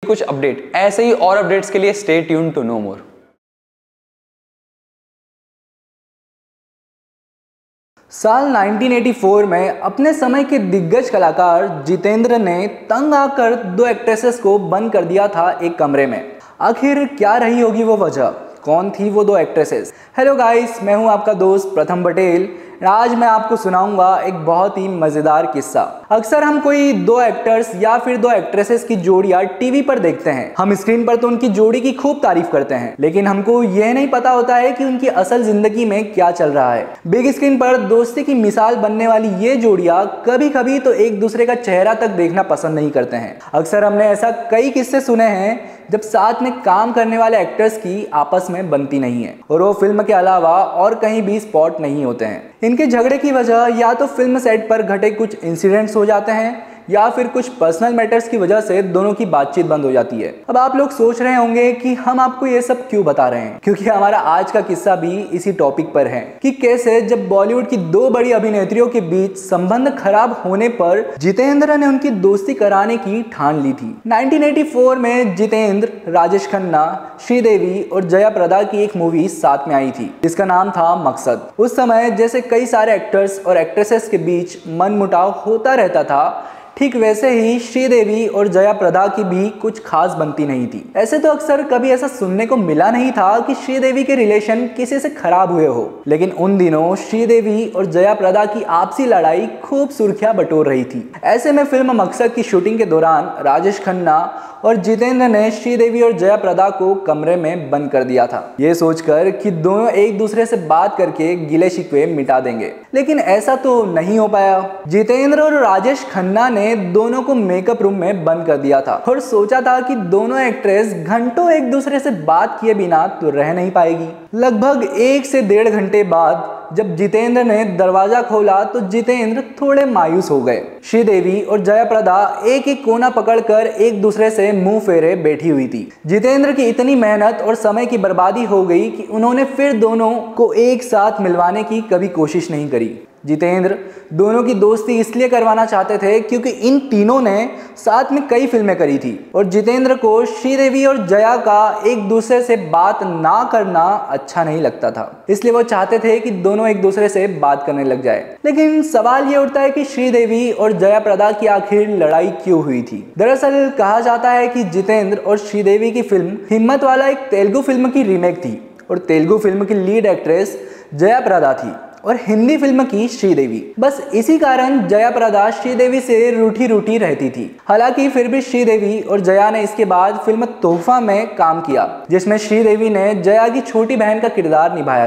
कुछ अपडेट। ऐसे ही और अपडेट्स के लिए स्टे ट्यून्ड टू नो मोर। साल 1984 में अपने समय के दिग्गज कलाकार जितेंद्र ने तंग आकर दो एक्ट्रेसेस को बंद कर दिया था एक कमरे में। आखिर क्या रही होगी वो वजह, कौन थी वो दो एक्ट्रेसेस? हेलो गाइस, मैं हूं आपका दोस्त प्रथम पटेल। आज मैं आपको सुनाऊंगा एक बहुत ही मज़ेदार किस्सा। अक्सर हम कोई दो एक्टर्स या फिर दो एक्ट्रेसेस की जोड़ियां टीवी पर देखते हैं। हम स्क्रीन पर तो उनकी जोड़ी की खूब तारीफ करते हैं, लेकिन हमको यह नहीं पता होता है कि उनकी असल जिंदगी में क्या चल रहा है। बिग स्क्रीन पर दोस्ती की मिसाल बनने वाली ये जोड़ियां कभी कभी तो एक दूसरे का चेहरा तक देखना पसंद नहीं करते हैं। अक्सर हमने ऐसा कई किस्से सुने हैं जब साथ में काम करने वाले एक्टर्स की आपस में बनती नहीं है और वो फिल्म के अलावा और कहीं भी स्पॉट नहीं होते हैं। इनके झगड़े की वजह या तो फिल्म सेट पर घटे कुछ इंसिडेंट्स हो जाते हैं या फिर कुछ पर्सनल मैटर्स की वजह से दोनों की बातचीत बंद हो जाती है। अब आप लोग सोच रहे होंगे कि हम आपको ये सब क्यों बता रहे हैं, क्योंकि हमारा आज का किस्सा भी इसी टॉपिक पर है कि कैसे जब बॉलीवुड की दो बड़ी अभिनेत्रियों के बीच संबंध खराब होने पर जितेंद्र ने उनकी दोस्ती कराने की ठान ली थी। 1984 में जितेंद्र, राजेश खन्ना, श्रीदेवी और जया प्रदा की एक मूवी साथ में आई थी जिसका नाम था मकसद। उस समय जैसे कई सारे एक्टर्स और एक्ट्रेसेस के बीच मनमुटाव होता रहता था, ठीक वैसे ही श्रीदेवी और जया प्रदा की भी कुछ खास बनती नहीं थी। ऐसे तो अक्सर कभी ऐसा सुनने को मिला नहीं था कि श्रीदेवी के रिलेशन किसी से खराब हुए हो, लेकिन उन दिनों श्रीदेवी और जया प्रदा की आपसी लड़ाई खूब सुर्खियां बटोर रही थी। ऐसे में फिल्म मकसद की शूटिंग के दौरान राजेश खन्ना और जितेंद्र ने श्रीदेवी और जया प्रदा को कमरे में बंद कर दिया था, ये सोचकर कि दोनों एक दूसरे से बात करके गिले शिकवे मिटा देंगे। लेकिन ऐसा तो नहीं हो पाया। जितेंद्र और राजेश खन्ना ने दोनों को मेकअप रूम में बंद कर दिया था और सोचा था कि दोनों एक्ट्रेस घंटों एक दूसरे से बात किए बिना तो रह नहीं पाएगी। लगभग 1 से 1.5 घंटे बाद जब जितेंद्र ने दरवाजा खोला तो जितेंद्र थोड़े मायूस हो गए। श्रीदेवी और जया प्रदा एक एक कोना पकड़कर एक दूसरे से मुंह फेरे बैठी हुई थी। जितेंद्र की इतनी मेहनत और समय की बर्बादी हो गई कि उन्होंने फिर दोनों को एक साथ मिलवाने की कभी कोशिश नहीं करी। जितेंद्र दोनों की दोस्ती इसलिए करवाना चाहते थे क्योंकि इन तीनों ने साथ में कई फिल्में करी थी और जितेंद्र को श्रीदेवी और जया का एक दूसरे से बात ना करना अच्छा नहीं लगता था, इसलिए वो चाहते थे कि दोनों एक दूसरे से बात करने लग जाए। लेकिन सवाल ये उठता है कि श्रीदेवी और जया प्रदा की आखिर लड़ाई क्यों हुई थी। दरअसल कहा जाता है कि जितेंद्र और श्रीदेवी की फिल्म हिम्मत वाला एक तेलुगु फिल्म की रीमेक थी और तेलुगु फिल्म की लीड एक्ट्रेस जया प्रदा थी और हिंदी फिल्म की श्रीदेवी। बस इसी कारण जया प्रदा श्रीदेवी से रूठी रूठी रहती थी। हालांकि फिर भी श्रीदेवी और जया ने इसके बाद फिल्म तोहफा में काम किया जिसमें श्रीदेवी ने जया की छोटी बहन का किरदार निभाया था।